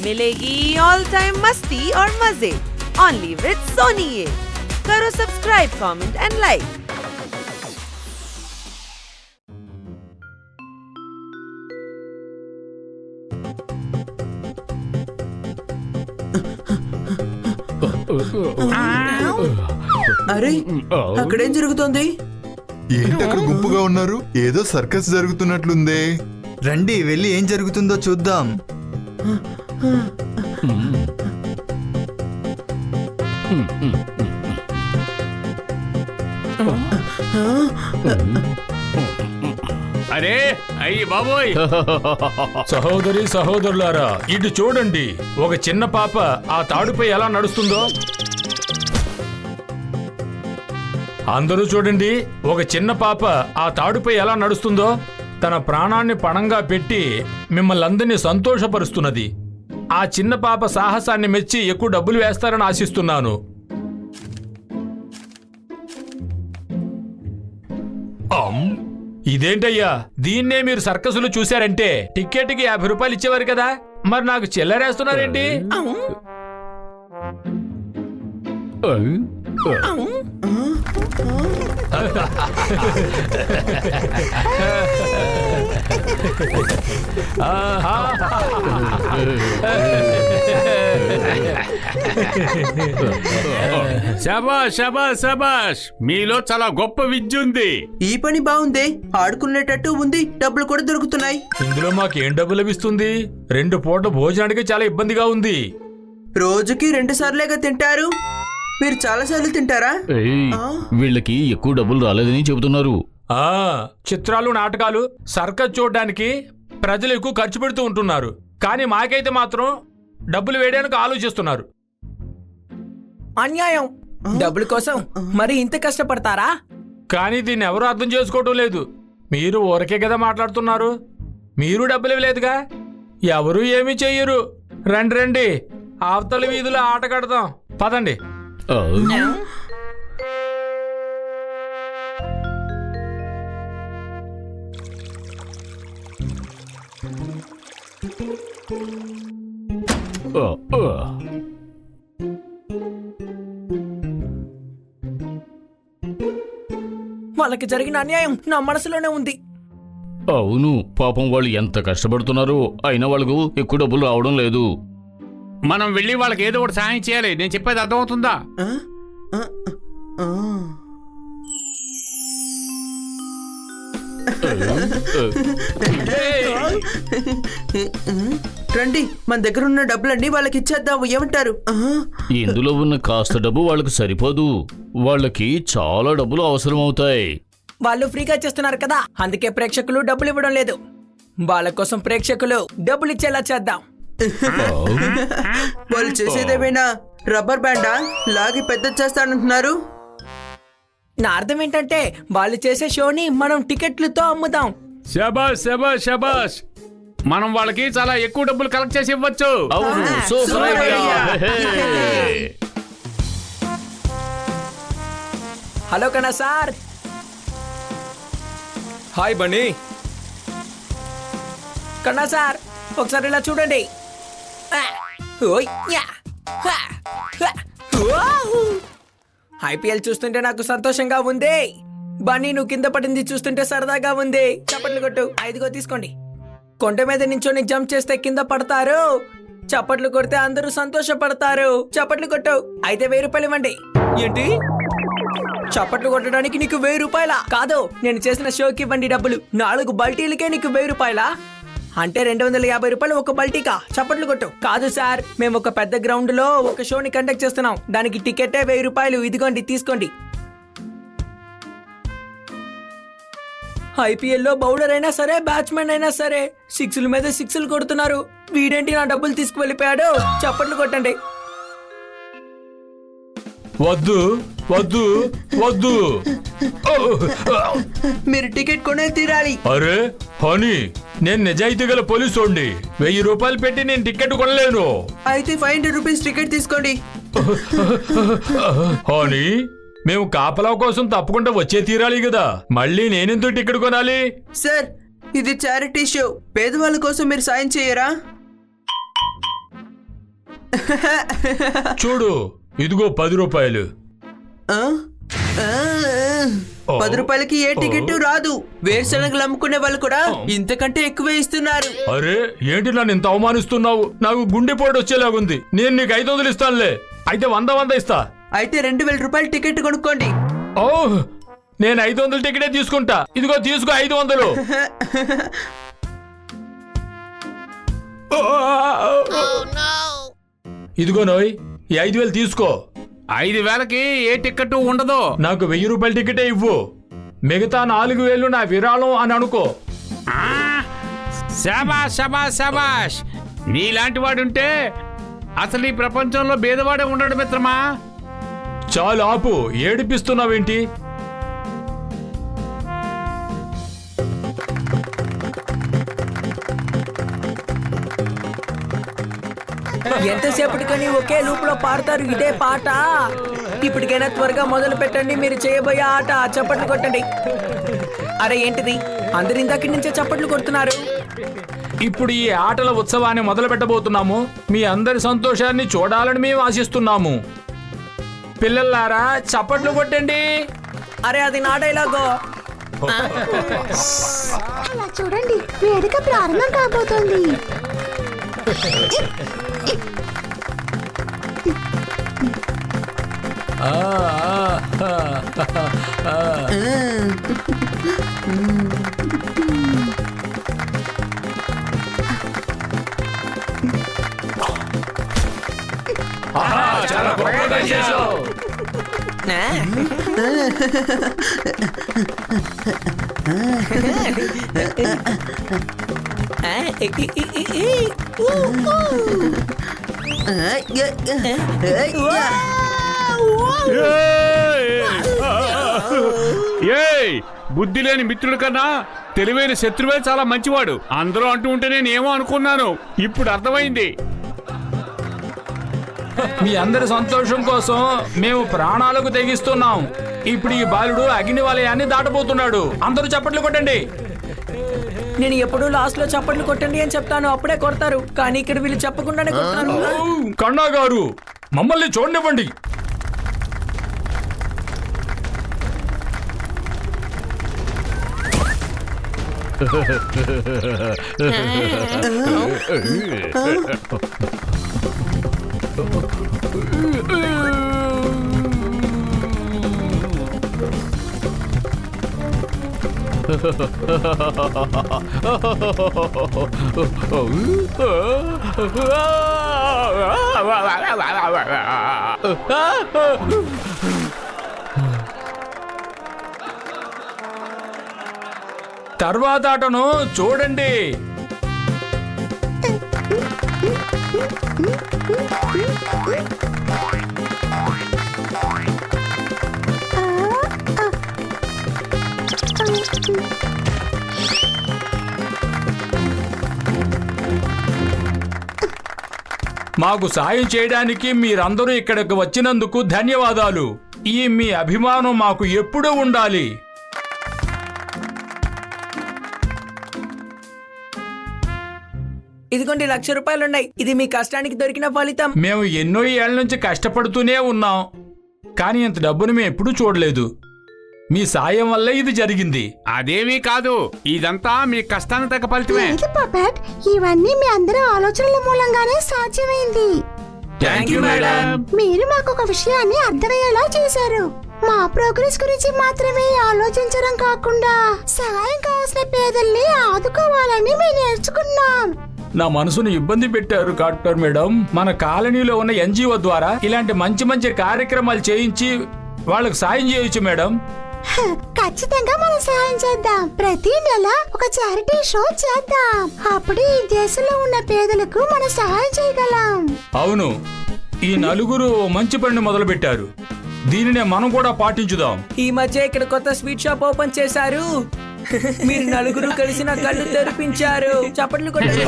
मिलेगी all time मस्ती और मजे ओनली विद सोनी। ये करो सब्सक्राइब, कमेंट एंड लाइक। అరే అక్కడేం జరుగుతోంది? ఏంటి అక్కడ గుంపుగా ఉన్నారు? ఏదో సర్కస్ జరుగుతున్నట్లుందే. రండి వెళ్ళి ఏం జరుగుతుందో చూద్దాం. అరే అయ్యి బాబోయ్! సహోదరి సహోదరులారా, ఇటు చూడండి. ఒక చిన్న పాప ఆ తాడుపై ఎలా నడుస్తుందో. అందరూ చూడండి, ఒక చిన్న పాప ఆ తాడుపై ఎలా నడుస్తుందో. తన ప్రాణాన్ని పణంగా పెట్టి మిమ్మల్ని అందరినీ సంతోషపరుస్తున్నది. ఆ చిన్న పాప సాహసాన్ని మెచ్చి ఎక్కువ డబ్బులు వేస్తారని ఆశిస్తున్నాను. ఇదేంటయ్యా, దీన్నే మీరు సర్కసులు చూశారంటే టిక్కెట్కి 50 రూపాయలు ఇచ్చేవారు కదా, మరి నాకు చిల్లరేస్తున్నారేంటి? శబాష్ శబాష్ శబాష్, మీలో చాలా గొప్ప విద్య ఉంది. ఈ పని బాగుంది, ఆడుకునేటట్టు ఉంది, డబ్బులు కూడా దొరుకుతున్నాయి. ఇందులో మాకేం డబ్బు లభిస్తుంది? 2 పూట భోజనానికి చాలా ఇబ్బందిగా ఉంది. రోజుకి 2 సార్లేగా తింటారు, మీరు చాలా సార్లు తింటారా? వీళ్ళకి ఎక్కువ డబ్బులు రాలేదని చెబుతున్నారు. చిత్రాలు, నాటకాలు, సర్కస్ చూడడానికి ప్రజలు ఎక్కువ ఖర్చు పెడుతూ ఉంటున్నారు. కానీ మాకైతే మాత్రం డబ్బులు వేయడానికి ఆలోచిస్తున్నారు. అన్యాయం. డబ్బుల కోసం మరి ఇంత కష్టపడతారా? కానీ దీన్ని ఎవరు అర్థం చేసుకోవటం లేదు. మీరు ఊరకే కదా మాట్లాడుతున్నారు, మీరు డబ్బులు ఇవ్వలేదుగా. ఎవరు ఏమీ చెయ్యరు. రండి రండి, అవతల వీధిలో ఆట కడదాం, పదండి. వాళ్ళకి జరిగిన అన్యాయం నా మనసులోనే ఉంది. అవును, పాపం వాళ్ళు ఎంత కష్టపడుతున్నారు, అయినా వాళ్ళకు ఎక్కువ డబ్బులు రావడం లేదు. మనం వెళ్ళి వాళ్ళకి ఏదో ఒకటి సాయం చేయాలి. నేను చెప్పేది అర్థమవుతుందా? రండి, మన దగ్గర ఉన్న డబ్బులన్నీ వాళ్ళకి ఇచ్చేద్దాము, ఏమంటారు? ఇందులో ఉన్న కాస్త డబ్బు వాళ్ళకి సరిపోదు, వాళ్ళకి చాలా డబ్బులు అవసరం అవుతాయి. వాళ్ళు ఫ్రీగా చేస్తున్నారు కదా, అందుకే ప్రేక్షకులు డబ్బులు ఇవ్వడం లేదు. వాళ్ళ కోసం ప్రేక్షకులు డబ్బులు ఇచ్చేలా చేద్దాం. వాళ్ళు చేసేదేమైనా రబ్బర్ బ్యాండా లాగి పెద్ద చేస్తానంటున్నారు? నా అర్థం ఏంటంటే వాళ్ళు చేసే షోని మనం టికెట్లతో అమ్ముదాం. శబాష్ శబాష్ శబాష్, మనం వాళ్ళకి చాలా ఎక్కువ డబ్బులు కలెక్ట్ చేసి ఇవ్వచ్చు. హలో కన్నా సార్. హాయ్ బన్నీ. కన్నా సార్, ఒకసారి ఇలా చూడండి. ఐపీఎల్ చూస్తుంటే నాకు సంతోషంగా ఉంది. బన్నీ, నువ్వు కింద పడింది చూస్తుంటే సరదాగా ఉంది. చప్పట్లు కొట్టు. 5 తీసుకోండి. కొండ మీద నించొని జంప్ చేస్తే కింద పడతారు, చప్పట్లు కొడితే అందరూ సంతోషపడతారు. చప్పట్లు కొట్టు. అయితే 1000 రూపాయలు ఇవ్వండి. ఏంటి? చప్పట్లు కొట్టడానికి నీకు 1000 రూపాయలా? కాదు, నేను చేసిన షోకి ఇవ్వండి డబ్బులు. 4 బల్టీలకే నీకు 1000 రూపాయలా? అంటే 250 రూపాయలు ఒక బల్టీకా? చప్పట్లు కొట్టు. కాదు సార్, మేము ఒక పెద్ద గ్రౌండ్ లో ఒక షోని కండక్ట్ చేస్తున్నాం, దానికి టికెటే 1000 రూపాయలు. ఇదిగోండి, తీసుకోండి. ఐపీఎల్లో బౌలర్ అయినా సరే, బ్యాట్స్మెన్ అయినా సరే 6ల మీద 6లు కొడుతున్నారు. వీడేంటి నా డబ్బులు తీసుకువెళ్ళిపోయాడు? చప్పట్లు కొట్టండి. వద్దు వద్దు వద్దు, మీరు టికెట్ కొనే తీరాలి. అరే హనీ, నేను నిజాయితీ గల పోలీసోండి. 1000 రూపాయలు పెట్టి నేను టికెట్ కొనలేను. అయితే 500 రూపీస్ టికెట్ తీసుకోండి. హనీ, మేము కాపలా కోసం తప్పకుండా వచ్చే తీరాలి కదా, మళ్ళీ నేనెందుకు టికెట్ కొనాలి? సార్, ఇది చారిటీ షో, పేదవాళ్ళ కోసం మీరు సాయం చేయరా? చూడు, ఇదిగో 10 రూపాయలు. ఆ? ఆ, 10 రూపాయలకి ఏ టికెట్ రాదు. వేరుశనగలు అమ్ముకునే వాళ్ళు కూడా ఇంతకంటే ఎక్కువ ఇస్తున్నారు. అరే, ఏంటి నన్ను ఇంత అవమానిస్తున్నావు? నాకు గుండెపోటు వచ్చేలాగుంది. నేను నీకు 500 ఇస్తానులే. అయితే 100 ఇస్తా. అయితే 2000 రూపాయల టికెట్ కొనుక్కోండి. ఓహ్, నేను 500 టికెటే తీసుకుంటా. ఇదిగో తీసుకో 500. ఇదిగో నోయ్, ఈ 5000 తీసుకో. 5,000కి ఏ టికెట్ ఉండదు. నాకు 1000 రూపాయల టికెటే ఇవ్వు. మిగతా 4000 నా విరాళం అని అనుకో. శాబాష్ శాబాష్ శాబాష్. నీలాంటి వాడుంటే అసలు ఈ ప్రపంచంలో భేదవాడే ఉండడు మిత్రమా. చాలు ఆపు, ఏడిపిస్తున్నావేంటి? ఎంతసేపటికని ఒకే లూప్ లో పాడతారు ఇదే పాట. ఇప్పటికైనా త్వరగా మొదలు పెట్టండి మీరు చేయబోయే ఆట. చప్పట్లు కొట్టండి. అరే ఏంటిది, అందరు ఇందాక నుంచే చప్పట్లు కొడుతున్నారు. ఇప్పుడు ఈ ఆటల ఉత్సవాన్ని మొదలు పెట్టబోతున్నాము. మీ అందరి సంతోషాన్ని చూడాలని మేము ఆశిస్తున్నాము. పిల్లలారా, చప్పట్లు కొట్టండి. అరే అది నా డైలాగో. అలా చూడండి, వేడుక ప్రారంభం కాబోతోంది. చాలా గొప్పగా చేశావు. ఏయ్, బుద్ధి లేని మిత్రుడి కన్నా తెలివైన శత్రువే చాలా మంచివాడు. అందరూ అంటూ ఉంటే నేనేమో అనుకున్నాను, ఇప్పుడు అర్థమైంది. మీ అందరి సంతోషం కోసం మేము ప్రాణాలకు తెగిస్తున్నాం. ఇప్పుడు ఈ బాలుడు అగ్ని వలయాన్ని దాటబోతున్నాడు. అందరూ చప్పట్లు కొట్టండి. నేను ఎప్పుడూ లాస్ట్ లో చప్పట్లు కొట్టండి అని చెప్తాను, అప్పుడే కొడతారు. కానీ ఇక్కడ వీళ్ళు చెప్పకుండానే కొడతారు. కన్నా గారు, మమ్మల్ని చూడనివ్వండి. తర్వాత ఆటను చూడండి. మాకు సాయం చేయడానికి మీరందరూ ఇక్కడికి వచ్చినందుకు ధన్యవాదాలు. ఈ మీ అభిమానం మాకు ఎప్పుడూ ఉండాలి. ఇదిగోండి 1,00,000 రూపాయలున్నాయి. ఇది మీ కష్టానికి దొరికిన ఫలితం. మేము ఎన్నో ఏళ్ల నుంచి కష్టపడుతూనే ఉన్నాం, కానీ ఇంత డబ్బును మేము ఎప్పుడూ చూడలేదు. మీ సాయం వల్ల ఇది జరిగింది. అదేమీ కాదు, ఇదంతా మీ కష్టానికి తగ్గ ఫలితమే. లేదు పపెట్, ఇవన్నీ మీ అందరి ఆలోచనల మూలంగానే సాధ్యమైంది. Thank you madam. మీరు మాకు ఒక విషయాన్ని అర్థమయ్యేలా చేశారు. మా ప్రోగ్రెస్ గురించి మాత్రమే ఆలోచించడం కాకుండా సహాయం కావాల్సిన పేదల్ని ఆదుకోవాలని మేము నేర్చుకున్నాం. నా మనసును ఇబ్బంది పెట్టారు డాక్టర్ మేడం. మన కాలనీలో ఉన్న ఎన్జిఓ ద్వారా ఇలాంటి మంచి మంచి కార్యక్రమాలు చేయించి వాళ్ళకు సాయం చేయొచ్చు మేడం. ఖచ్చితంగా మనం సహాయం చేద్దాం. ప్రతి నెల ఒక చారిటీ షో చేద్దాం. అప్పుడు ఈ దేశంలో ఉన్న పేదలకు మనం సహాయం చేయగలం. అవును, ఈ నలుగురు మంచి పనిని మొదలు పెట్టారు. దీనినే మనం కూడా పాటించుదాం. ఈ మధ్య ఇక్కడ కొత్త స్వీట్ షాప్ ఓపెన్ చేశారు. మీరు నలుగురు కలిసి నా కళ్ళు తెరిపించారు. చప్పట్లు కొట్టండి.